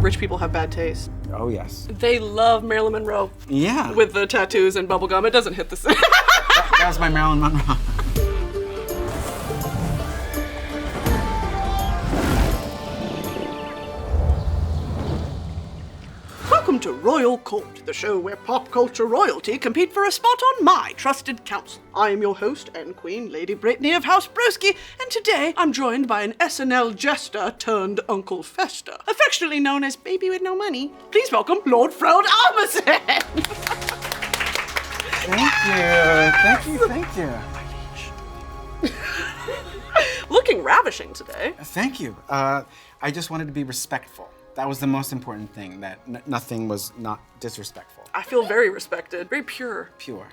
rich people have bad taste. Oh, yes. They love Marilyn Monroe. Yeah. With the tattoos and bubblegum. It doesn't hit the same. That was my Marilyn Monroe. Welcome to Royal Court, the show where pop culture royalty compete for a spot on my trusted council. I am your host and queen, Lady Brittany of House Broski, and today I'm joined by an SNL jester turned Uncle Fester, affectionately known as Baby with No Money. Please welcome Lord Fred Armisen. Thank you. Looking ravishing today. Thank you. I just wanted to be respectful. That was the most important thing, that nothing was not disrespectful. I feel very respected, very pure. Pure.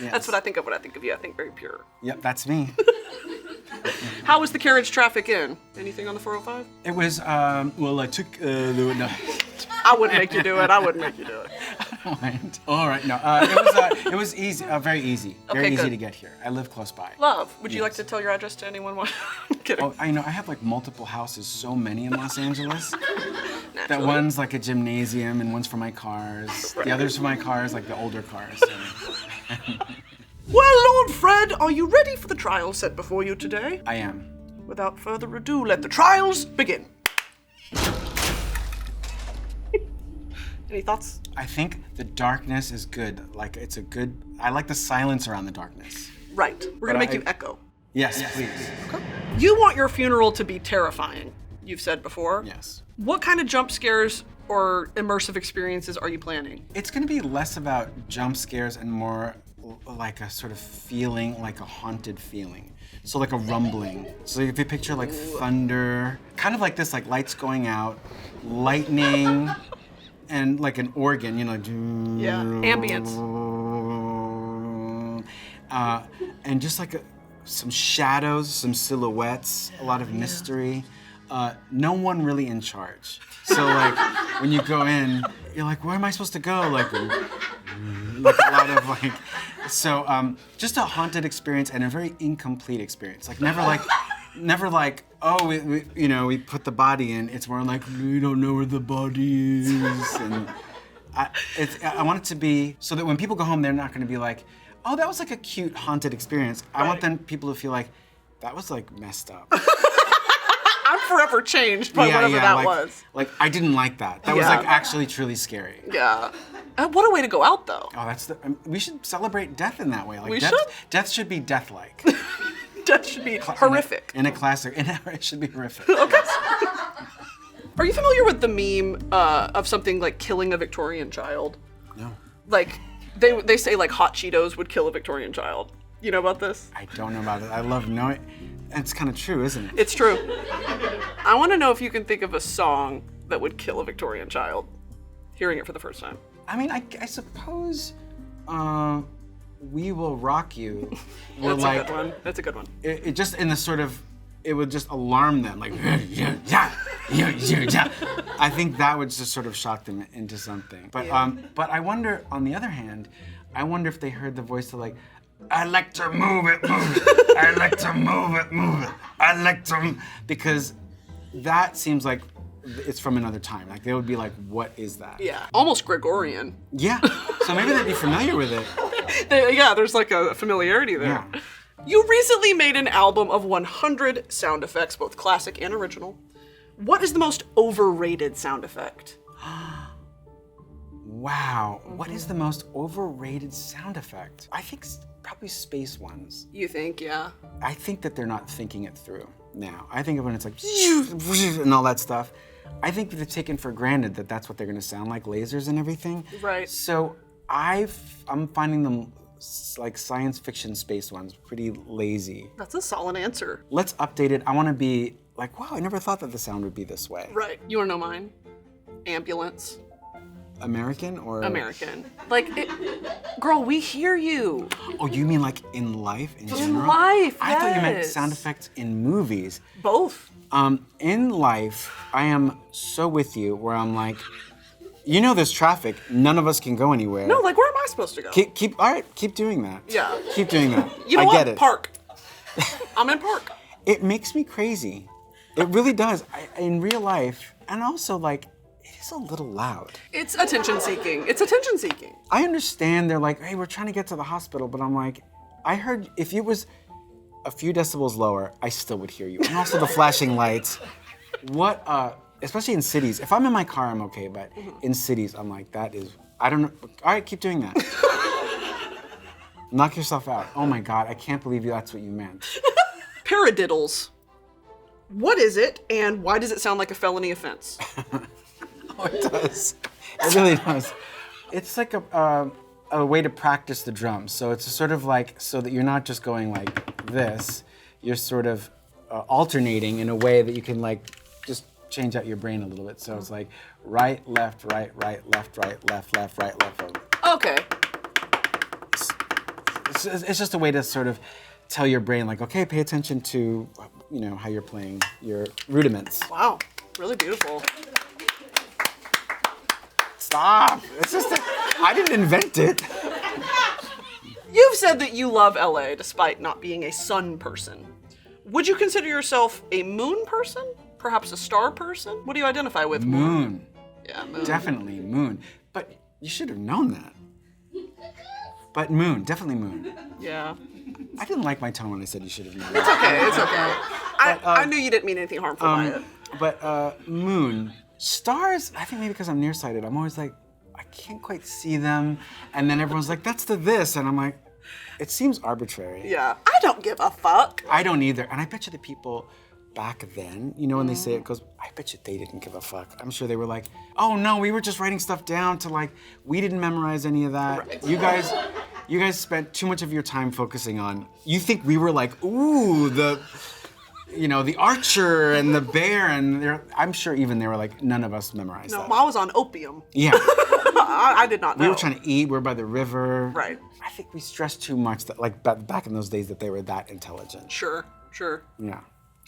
Yes. That's what I think of when I think of you. I think very pure. Yep, that's me. How was the carriage traffic in? Anything on the 405? It was, well, I took, no. I wouldn't make you do it. I wouldn't make you do it. I don't mind. All right, no, it was easy, very easy. Very easy to get here. I live close by. Love, would you like to tell your address to anyone? I'm kidding. Oh, I know, I have like multiple houses, so many in Los Angeles. That one's like a gymnasium and one's for my cars. Right. The other's for my cars, like the older cars. Well, Lord Fred, are you ready for the trial set before you today? I am. Without further ado, let the trials begin. Any thoughts? I think the darkness is good. Like, it's a good, I like the silence around the darkness. Right. We're gonna make you echo. Yes, please. Okay. You want your funeral to be terrifying, you've said before. Yes. What kind of jump scares or immersive experiences are you planning? It's gonna be less about jump scares and more like a sort of feeling, like a haunted feeling. So like a rumbling. So if you picture like thunder, kind of like this, like lights going out, lightning, and like an organ, you know. Yeah, ambience. And just like some shadows, some silhouettes, a lot of mystery. No one really in charge. So like when you go in, you're like, where am I supposed to go? Like a lot of like, so just a haunted experience and a very incomplete experience. Like never like, oh, we put the body in. It's more like, we don't know where the body is. And I want it to be so that when people go home, they're not gonna be like, oh, that was like a cute haunted experience. Right. I want people to feel like, that was like messed up. I'm forever changed by whatever that was. Like, I didn't like that. That was like actually truly scary. Yeah. What a way to go out, though. Oh, we should celebrate death in that way. Like, we should? should? Death should be death-like. Death should be horrific. In a classic, it should be horrific. Okay. Are you familiar with the meme of something like killing a Victorian child? No. Like, they say like hot Cheetos would kill a Victorian child. You know about this? I don't know about it. I love knowing. It's kind of true, isn't it? It's true. I want to know if you can think of a song that would kill a Victorian child, hearing it for the first time. I mean, I suppose We Will Rock You. That's a good one. That's a good one. It just in the sort of, it would just alarm them, like, I think that would just sort of shock them into something. But but I wonder, on the other hand, I wonder if they heard the voice of like, I like to move it, move it. I like to move it, move it. I like to, because that seems like it's from another time. Like they would be like, what is that? Yeah, almost Gregorian. Yeah, so maybe they'd be familiar with it. Yeah, there's like a familiarity there. Yeah. You recently made an album of 100 sound effects, both classic and original. What is the most overrated sound effect? Wow, what is the most overrated sound effect? I think probably space ones. You think, yeah? I think that they're not thinking it through now. I think of when it's like, and all that stuff. I think that they're taken for granted that that's what they're gonna sound like, lasers and everything. Right. So I'm finding them like science fiction space ones pretty lazy. That's a solid answer. Let's update it. I wanna be like, wow, I never thought that the sound would be this way. Right, you wanna know mine? Ambulance. American or? American. Like, girl, we hear you. Oh, you mean like in life in general? In life, I thought you meant sound effects in movies. Both. In life, I am so with you where I'm like, you know there's traffic, none of us can go anywhere. No, like where am I supposed to go? All right, keep doing that. Yeah. Keep doing that. You know I what? get it. Park. I'm in park. It makes me crazy. It really does. In real life, and also like, it is a little loud. It's attention seeking. It's attention seeking. I understand they're like, hey, we're trying to get to the hospital, but I'm like, I heard if it was a few decibels lower, I still would hear you. And also the flashing lights. Especially in cities. If I'm in my car, I'm okay, but in cities, I'm like, I don't know. All right, keep doing that. Knock yourself out. Oh my God, I can't believe that's what you meant. Paradiddles. What is it, and why does it sound like a felony offense? Oh, it does. It really does. It's like a way to practice the drums. So it's sort of like, so that you're not just going like this, you're sort of alternating in a way that you can like just change out your brain a little bit. So it's like right, left, right, left, right, left, right, left. Okay. It's just a way to sort of tell your brain like, okay, pay attention to, how you're playing your rudiments. Wow, really beautiful. Stop! It's just I didn't invent it. You've said that you love LA despite not being a sun person. Would you consider yourself a moon person? Perhaps a star person? What do you identify with? Moon. Yeah, moon. Definitely moon. But you should have known that. But moon, definitely moon. Yeah. I didn't like my tone when I said you should have known It's okay, it's okay. I knew you didn't mean anything harmful by it. But moon, stars, I think maybe because I'm nearsighted, I'm always like, I can't quite see them. And then everyone's like, that's the this. And I'm like, it seems arbitrary. Yeah. I don't give a fuck. I don't either. And I bet you the people back then, when they say it goes, I bet you they didn't give a fuck. I'm sure they were like, oh no, we were just writing stuff down to like, we didn't memorize any of that. Right. You guys spent too much of your time focusing on, you think we were like, ooh, the archer and the bear, and I'm sure even they were like, none of us memorized that. No, I was on opium. Yeah. I did not know. We were trying to eat, we were by the river. Right. I think we stressed too much that like back in those days that they were that intelligent. Sure. Yeah.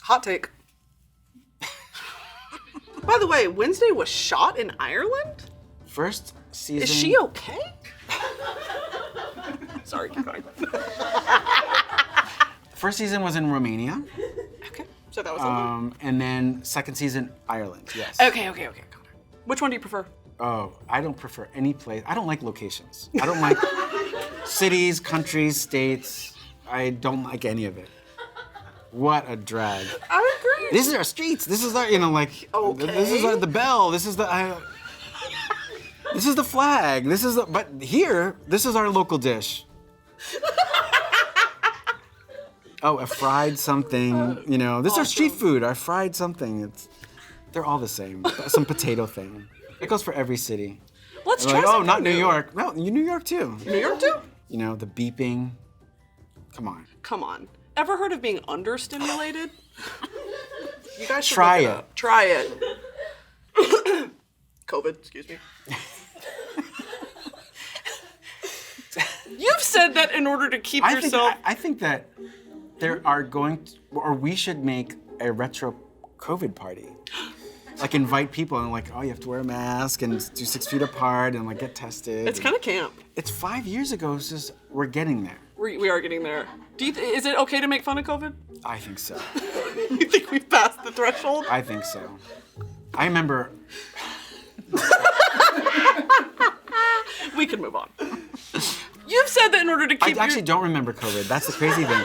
Hot take. By the way, Wednesday was shot in Ireland? First season. Is she okay? Sorry, keep going. First season was in Romania. Okay, so that was Ireland. And then second season, Ireland, yes. Okay. Got it. Which one do you prefer? Oh, I don't prefer any place. I don't like locations. I don't like cities, countries, states. I don't like any of it. What a drag. I agree. This is our streets. This is our, Okay. This is the bell. This is the, this is the flag. But here, this is our local dish. Oh, a fried something, This is our street food, our fried something. They're all the same. Some potato thing. It goes for every city. Let's They're try like, something oh, not New new. York. No, New York too. New York too? The beeping. Come on. Ever heard of being understimulated? You guys should Try look it. up. Try it. COVID, excuse me. You've said that in order to keep yourself... I think that there are or we should make a retro COVID party. Like invite people and like, oh, you have to wear a mask and do 6 feet apart and like get tested. It's kind of camp. It's 5 years ago, it's just, we're getting there. We are getting there. Is it okay to make fun of COVID? I think so. You think we've passed the threshold? I think so. I remember... We can move on. You've said that in order to keep I actually don't remember COVID. That's the crazy thing.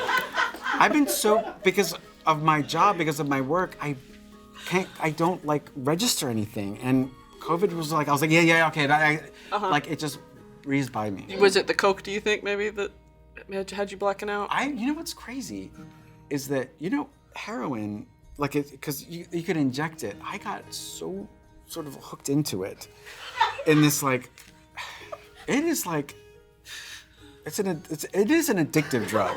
I've been because of my job, because of my work, I don't like register anything. And COVID was like, I was like, yeah, okay. Like it just breezed by me. Was it the Coke, do you think, maybe, that had you blacking out? You know what's crazy is that, heroin, like because you could inject it. I got so sort of hooked into it in this like, it is like, it is an addictive drug.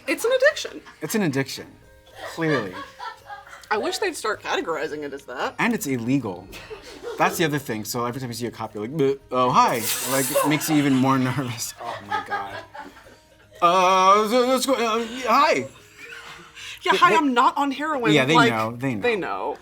It's an addiction. It's an addiction, clearly. I wish they'd start categorizing it as that. And it's illegal. That's the other thing. So every time you see a cop, you're like, "Bleh, oh, hi." Like, it makes you even more nervous. Oh my God. Let's go, hi. Yeah, hi, I'm not on heroin. Yeah, they know. They know.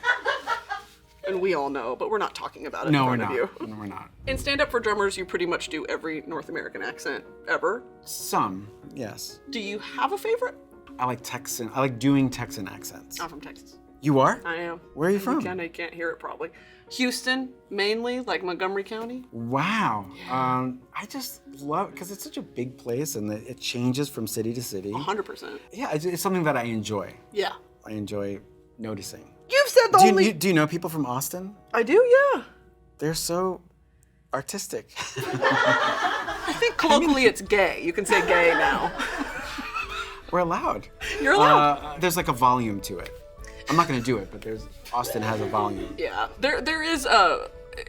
And we all know, but we're not talking about it No, in we're front not. of you. No, we're not. In Stand Up for Drummers, you pretty much do every North American accent ever. Some, yes. Do you have a favorite? I like Texan. I like doing Texan accents. I'm from Texas. You are? I am. Where are you from? You can't hear it probably. Houston, mainly, like Montgomery County. Wow. I just love, because it's such a big place and it changes from city to city. 100%. Yeah, it's something that I enjoy. Yeah. I enjoy noticing. You've said the only... Do you know people from Austin? I do, yeah. They're so artistic. I think colloquially it's gay. You can say gay now. We're allowed. You're allowed. There's like a volume to it. I'm not gonna do it, but Austin has a volume. Yeah, there is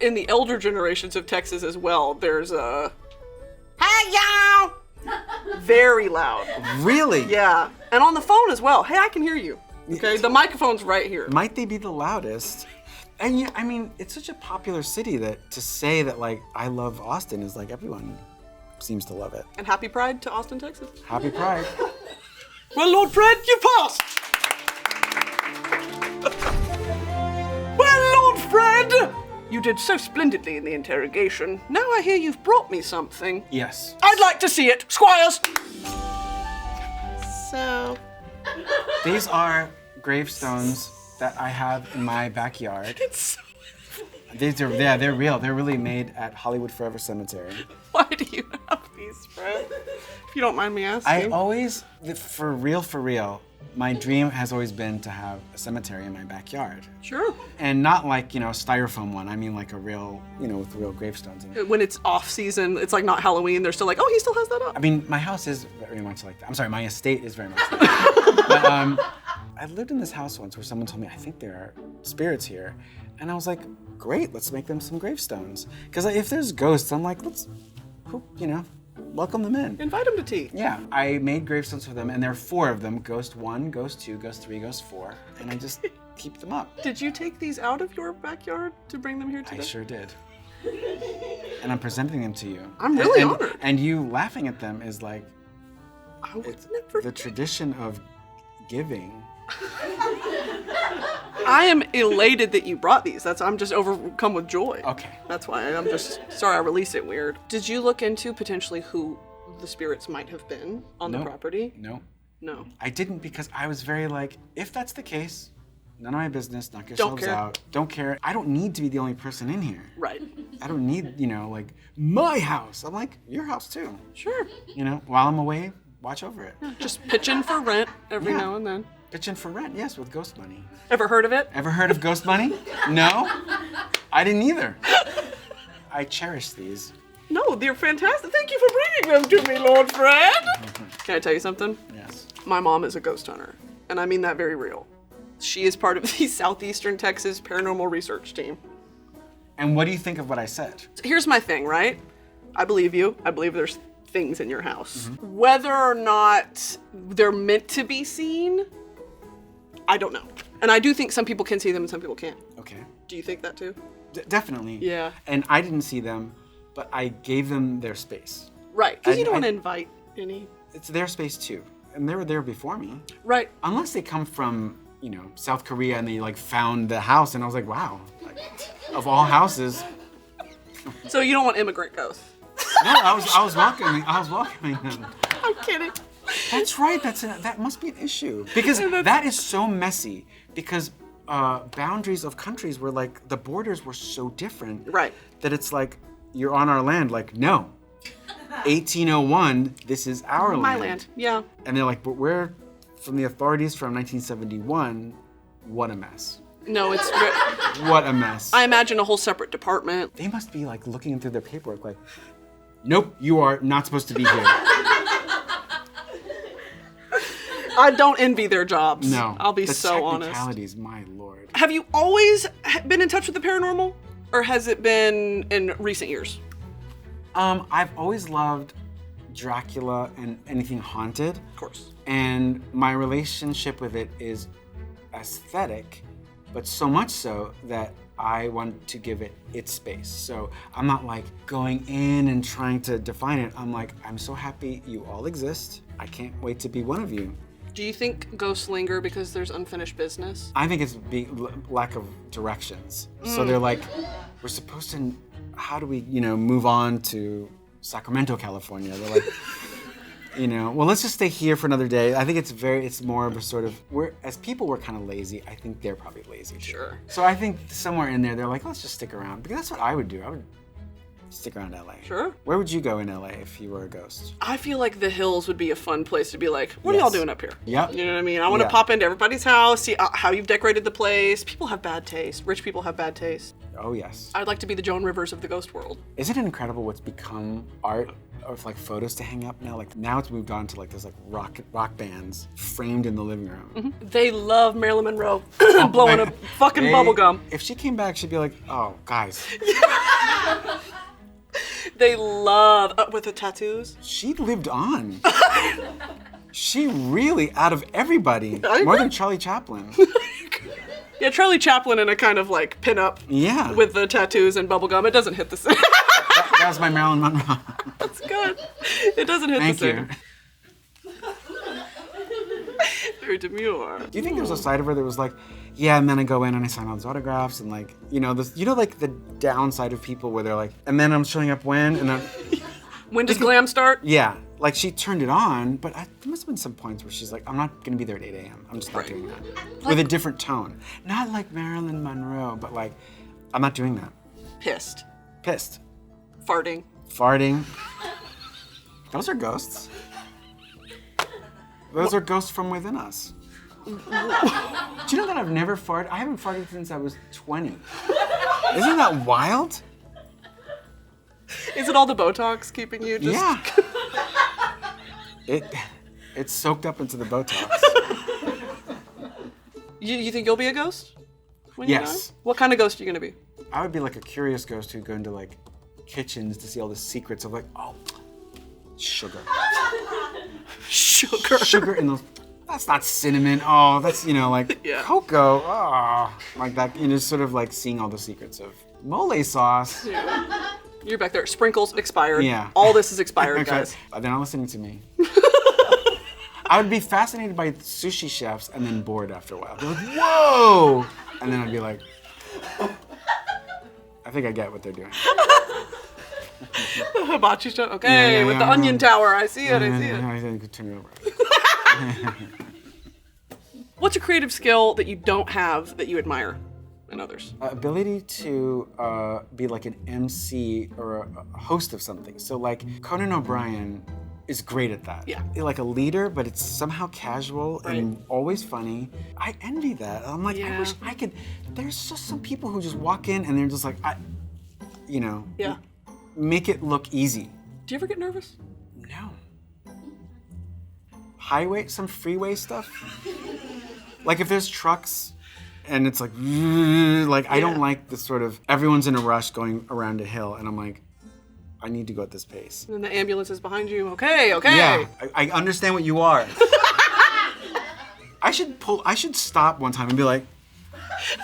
in the elder generations of Texas as well. There's a hey y'all, very loud. Really? Yeah, and on the phone as well. Hey, I can hear you. Okay, the microphone's right here. Might they be the loudest? And yeah, I mean, it's such a popular city that to say that like I love Austin is like everyone seems to love it. And happy Pride to Austin, Texas. Happy Pride. Well, Lord Fred, you passed. Well, Lord Fred, you did so splendidly in the interrogation. Now I hear you've brought me something. Yes. I'd like to see it, Squires. So... These are gravestones that I have in my backyard. It's so... They're real. They're really made at Hollywood Forever Cemetery. Why do you have these, Fred? If you don't mind me asking. I always, for real, my dream has always been to have a cemetery in my backyard. Sure. And not like, a styrofoam one. I mean like a real, with real gravestones in it. When it's off season, it's like not Halloween, they're still like, oh, he still has that up. I mean, my house is very much like that. I'm sorry, my estate is very much like that. But I lived in this house once where someone told me, I think there are spirits here. And I was like, great, let's make them some gravestones. Because if there's ghosts, I'm like, welcome them in. Invite them to tea. Yeah, I made gravestones for them, and there are 4 of them. Ghost 1, Ghost 2, Ghost 3, Ghost 4. And I just keep them up. Did you take these out of your backyard to bring them here today? I sure did. And I'm presenting them to you. I'm really honored. And you laughing at them is like, I would never... the tradition of giving. I am elated that you brought these. I'm just overcome with joy. Okay. That's why I'm just sorry I released it weird. Did you look into potentially who the spirits might have been on the property? No. No. I didn't because I was very like, if that's the case, none of my business, knock yourselves out. Don't care. I don't need to be the only person in here. Right. I don't need, like, my house. I'm like, your house too. Sure. While I'm away, watch over it. Yeah, just pitch in for rent every now and then. Pitch in for rent, yes, with ghost money. Ever heard of it? Ever heard of ghost money? No? I didn't either. I cherish these. No, they're fantastic. Thank you for bringing them to me, Lord Fred. Can I tell you something? Yes. My mom is a ghost hunter, and I mean that very real. She is part of the Southeastern Texas Paranormal Research Team. And what do you think of what I said? Here's my thing, right? I believe you. I believe there's things in your house. Mm-hmm. Whether or not they're meant to be seen, I don't know. And I do think some people can see them and some people can't. Okay. Do you think that too? Definitely. Yeah. And I didn't see them, but I gave them their space. Right, because you don't want to invite any. It's their space too. And they were there before me. Right. Unless they come from, South Korea and they found the house and I was like, wow, of all houses. So you don't want immigrant ghosts? No, I was welcoming them. I'm kidding. That's right. That must be an issue because that is so messy. Because boundaries of countries were the borders were so different. Right. That it's like you're on our land. No, 1801. This is our land. My land. Yeah. And they're like, but we're from the authorities from 1971. What a mess. No, it's... What a mess. I imagine a whole separate department. They must be looking through their paperwork nope, you are not supposed to be here. I don't envy their jobs. No. I'll be so honest. The technicalities, my lord. Have you always been in touch with the paranormal? Or has it been in recent years? I've always loved Dracula and anything haunted. Of course. And my relationship with it is aesthetic, but so much so that I want to give it its space. So I'm not going in and trying to define it. I'm so happy you all exist. I can't wait to be one of you. Do you think ghosts linger because there's unfinished business? I think it's lack of directions. So they're we're supposed to, how do we, move on to Sacramento, California? They're You know, well, let's just stay here for another day. I think it's more of a sort of, as people, we're kind of lazy. I think they're probably lazy too. Sure. So I think somewhere in there, they're like, let's just stick around. Because that's what I would do. I would stick around LA. Sure. Where would you go in LA if you were a ghost? I feel like the hills would be a fun place to be like, what are y'all doing up here? Yep. You know what I mean? I want to pop into everybody's house, see how you've decorated the place. People have bad taste. Rich people have bad taste. Oh, yes. I'd like to be the Joan Rivers of the ghost world. Isn't it incredible what's become art of like photos to hang up now? Like now it's moved on to like there's like rock bands framed in the living room. Mm-hmm. They love Marilyn Monroe blowing a fucking bubble gum. If she came back, she'd be like, oh, guys. They love, with the tattoos. She lived on. She really, out of everybody, I more agree. than Charlie Chaplin. Yeah, Charlie Chaplin in a kind of like pin-up Yeah. with the tattoos and bubble gum. It doesn't hit the same. That was my Marilyn Monroe. That's good. It doesn't hit Thank the you. same. Very demure. Do you think there was a side of her that was like, yeah, and then I go in and I sign all these autographs and like, like the downside of people where they're like, and then I'm showing up when, and then, When does glam start? yeah, like she turned it on, but there must have been some points where she's like, I'm not gonna be there at 8 a.m. I'm just not doing that. With a different tone. Not like Marilyn Monroe, but like, I'm not doing that. Pissed. Pissed. Farting. Farting. Those are ghosts. Those are ghosts from within us. Do you know that I've never farted? I haven't farted since I was 20. Isn't that wild? Is it all the Botox keeping you just... Yeah. It's soaked up into the Botox. You think you'll be a ghost? When you're Yes. done? What kind of ghost are you gonna be? I would be like a curious ghost who'd go into like kitchens to see all the secrets of like, oh, sugar. Sugar. Sugar in those. That's not cinnamon. Oh, that's, like Yeah. cocoa. Oh, like that. Sort of like seeing all the secrets of mole sauce. Yeah. You're back there. Sprinkles expired. Yeah. All this is expired, Okay. guys. They're not listening to me. I would be fascinated by sushi chefs and then bored after a while. They're like, whoa! And then I'd be like, I think I get what they're doing. Hibachi stuff. Okay, with the onion tower. I see it. I see it. I think turn it over. What's a creative skill that you don't have that you admire in others? Ability to be like an MC or a host of something. So like Conan O'Brien is great at that. Yeah. Like a leader, but it's somehow casual and always funny. I envy that. I'm like, I wish I could. There's just some people who just walk in and they're just like, Yeah. make it look easy. Do you ever get nervous? No. Some freeway stuff. Like if there's trucks and it's like I don't like the sort of, everyone's in a rush going around a hill and I'm like, I need to go at this pace. And the ambulance is behind you. Okay. Yeah, I understand what you are. I should stop one time and be like,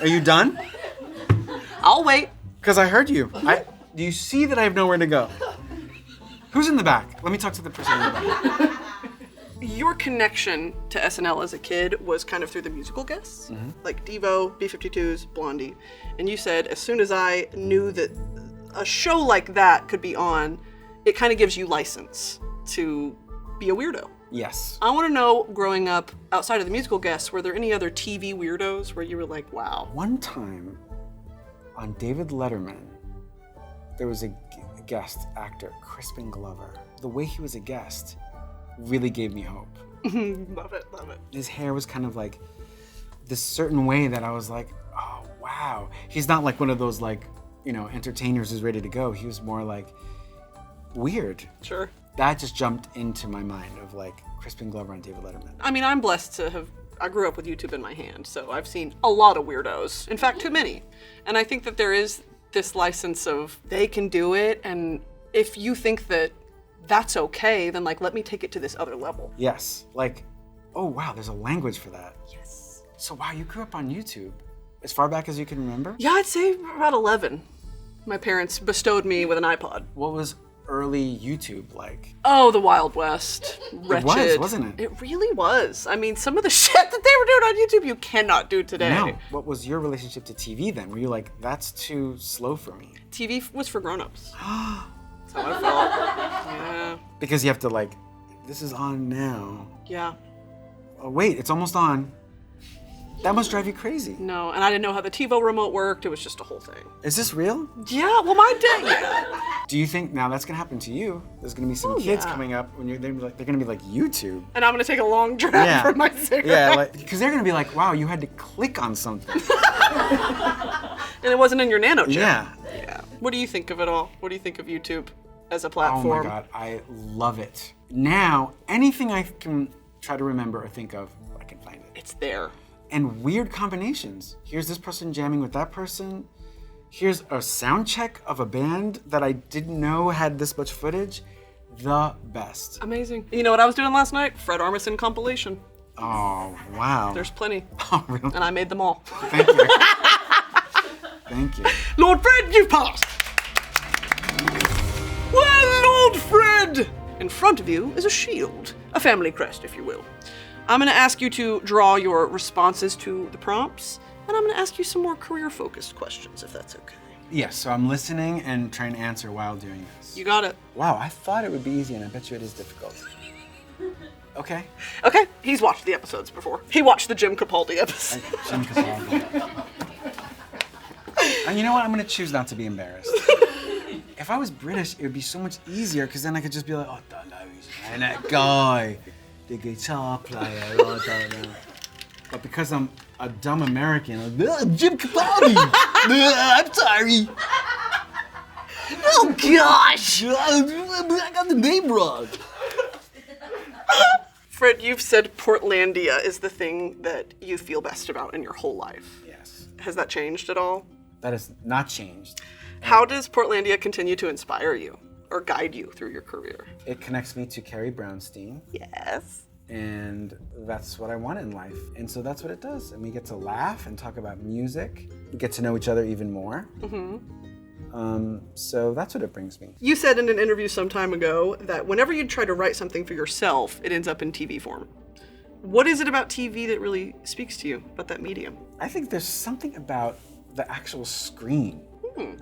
are you done? I'll wait. Because I heard you. Do you see that I have nowhere to go? Who's in the back? Let me talk to the person in the back. Your connection to SNL as a kid was kind of through the musical guests, like Devo, B-52s, Blondie. And you said, as soon as I knew that a show like that could be on, it kind of gives you license to be a weirdo. Yes. I want to know, growing up, outside of the musical guests, were there any other TV weirdos where you were like, wow? One time on David Letterman, there was a guest actor, Crispin Glover. The way he was a guest really gave me hope. Love it. His hair was kind of like this certain way that I was like, oh, wow. He's not like one of those like, entertainers who's ready to go. He was more like weird. Sure. That just jumped into my mind of like Crispin Glover and David Letterman. I mean, I'm blessed to have, I grew up with YouTube in my hand, so I've seen a lot of weirdos. In fact, too many. And I think that there is this license of they can do it, and if you think that that's okay, then like, let me take it to this other level. Yes, like, oh wow, there's a language for that. Yes. So wow, you grew up on YouTube as far back as you can remember? Yeah, I'd say about 11. My parents bestowed me with an iPod. What was early YouTube like? Oh, the Wild West. Wretched. It was, wasn't it? It really was. I mean, some of the shit that they were doing on YouTube, you cannot do today. No. What was your relationship to TV then? Were you like, that's too slow for me? TV was for grown-ups. That's how I felt. Yeah. Because you have to like this is on now. Yeah. Oh, wait, it's almost on. That must drive you crazy. No, and I didn't know how the TiVo remote worked. It was just a whole thing. Is this real? Yeah, well, my dad, yeah. Do you think now that's gonna happen to you? There's gonna be some kids coming up when they're gonna be like YouTube. And I'm gonna take a long drag from my cigarette. Yeah, because they're gonna be like, wow, you had to click on something. And it wasn't in your nano chip. Yeah. Yeah. What do you think of it all? What do you think of YouTube as a platform? Oh my God, I love it. Now, anything I can try to remember or think of, I can find it. It's there. And weird combinations. Here's this person jamming with that person. Here's a sound check of a band that I didn't know had this much footage. The best. Amazing. You know what I was doing last night? Fred Armisen compilation. Oh, wow. There's plenty. Oh, really? And I made them all. Thank you. Thank you. Lord Fred, you've passed. Well, Lord Fred! In front of you is a shield, a family crest, if you will. I'm going to ask you to draw your responses to the prompts, and I'm going to ask you some more career-focused questions, if that's okay. Yes, so I'm listening and trying to answer while doing this. You got it. Wow, I thought it would be easy, and I bet you it is difficult. Okay. Okay, he's watched the episodes before. He watched the Jim Capaldi episode. Jim Capaldi. And you know what? I'm going to choose not to be embarrassed. If I was British, it would be so much easier, because then I could just be like, oh, that and that guy. The guitar player, I don't know. But because I'm a dumb American, I'm Jim Capaldi. I'm sorry. Oh gosh, I got the name wrong. Fred, you've said Portlandia is the thing that you feel best about in your whole life. Yes. Has that changed at all? That has not changed. How does Portlandia continue to inspire you or guide you through your career? It connects me to Carrie Brownstein. Yes. And that's what I want in life. And so that's what it does. And we get to laugh and talk about music. We get to know each other even more. So that's what it brings me. You said in an interview some time ago that whenever you try to write something for yourself, it ends up in TV form. What is it about TV that really speaks to you, about that medium? I think there's something about the actual screen.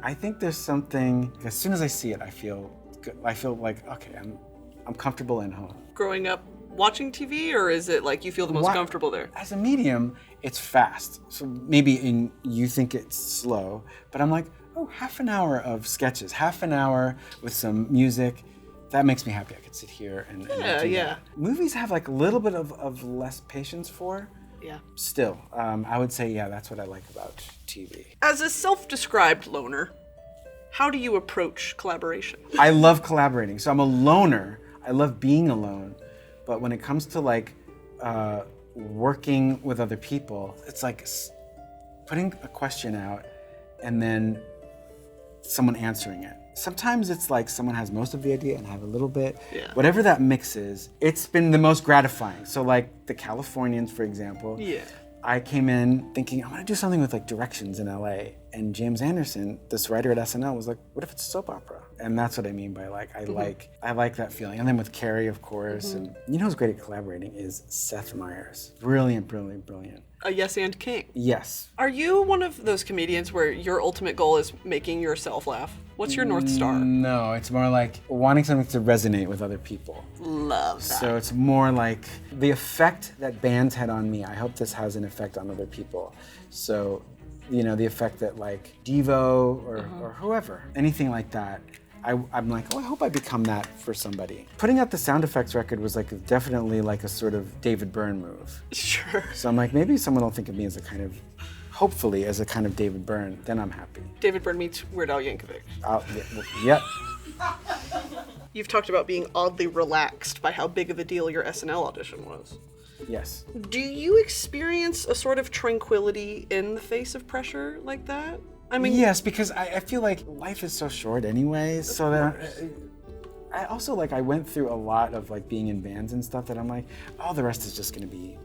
I think there's something, as soon as I see it, I feel good. I feel like, okay, I'm comfortable in home. Growing up watching TV, or is it like you feel the most comfortable there? As a medium, it's fast. So maybe you think it's slow, but I'm like, oh, half an hour of sketches, half an hour with some music. That makes me happy. I could sit here and do that. Movies have like a little bit of less patience for. Yeah. Still, I would say, yeah, that's what I like about TV. As a self-described loner, how do you approach collaboration? I love collaborating. So I'm a loner. I love being alone. But when it comes to like working with other people, it's like putting a question out and then someone answering it. Sometimes it's like someone has most of the idea and I have a little bit. Yeah. Whatever that mix is, it's been the most gratifying. So like the Californians, for example. Yeah. I came in thinking, I want to do something with like directions in LA. And James Anderson, this writer at SNL, was like, what if it's a soap opera? And that's what I mean by like, I like that feeling. And then with Carrie, of course. And you know who's great at collaborating is Seth Meyers. Brilliant, brilliant, brilliant. A yes and king. Yes. Are you one of those comedians where your ultimate goal is making yourself laugh? What's your North Star? No, it's more like wanting something to resonate with other people. Love that. So it's more like the effect that bands had on me. I hope this has an effect on other people. So, you know, the effect that like Devo or whoever, anything like that. I'm like, oh, I hope I become that for somebody. Putting out the sound effects record was like definitely like a sort of David Byrne move. Sure. So I'm like, maybe someone will think of me as a kind of, hopefully as a kind of David Byrne, then I'm happy. David Byrne meets Weird Al Yankovic. Yep. You've talked about being oddly relaxed by how big of a deal your SNL audition was. Yes. Do you experience a sort of tranquility in the face of pressure like that? I mean, yes, because I feel like life is so short anyway, so that I also like I went through a lot of like being in bands and stuff that I'm like, oh, the rest is just gonna be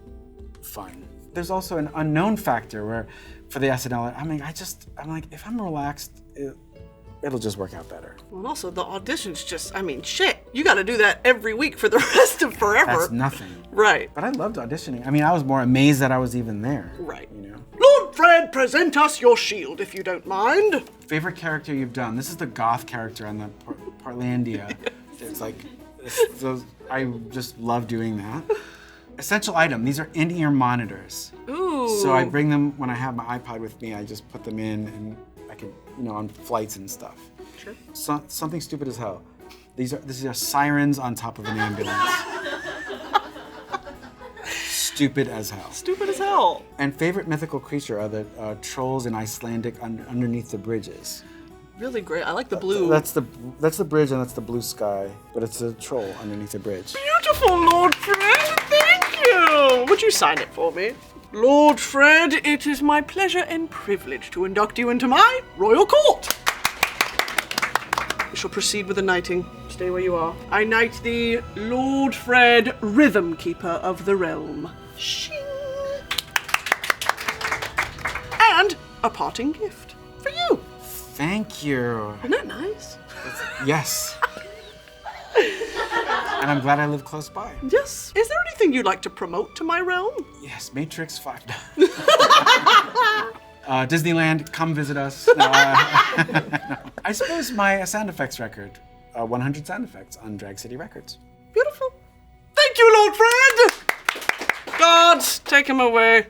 fun. There's also an unknown factor where for the SNL, I'm like, if I'm relaxed, it'll just work out better. Well, and also the auditions just, I mean, shit, you gotta do that every week for the rest of forever. That's nothing. Right. But I loved auditioning. I mean, I was more amazed that I was even there. Right. You know? Lord Fred, present us your shield, if you don't mind. Favorite character you've done? This is the goth character on the Portlandia. It's like So I just love doing that. Essential item, these are in-ear monitors. Ooh. So I bring them when I have my iPod with me, I just put them in and I can, on flights and stuff. Sure. Something stupid as hell. These are sirens on top of an ambulance. Stupid as hell. Stupid as hell. And favorite mythical creature are the trolls in Icelandic underneath the bridges. Really great. I like the blue. That's the bridge and that's the blue sky, but it's a troll underneath the bridge. Beautiful, Lord Fred. Thank you. Would you sign it for me? Lord Fred, it is my pleasure and privilege to induct you into my royal court. We shall proceed with the knighting. Stay where you are. I knight thee, Lord Fred, Rhythm Keeper of the Realm. Shing. And a parting gift for you. Thank you. Isn't that nice? Yes. And I'm glad I live close by. Yes. Is there anything you'd like to promote to my realm? Yes, Matrix 5. Disneyland, come visit us. No, I suppose my sound effects record, 100 sound effects on Drag City Records. Beautiful. Thank you, Lord Fred! Gods, take him away.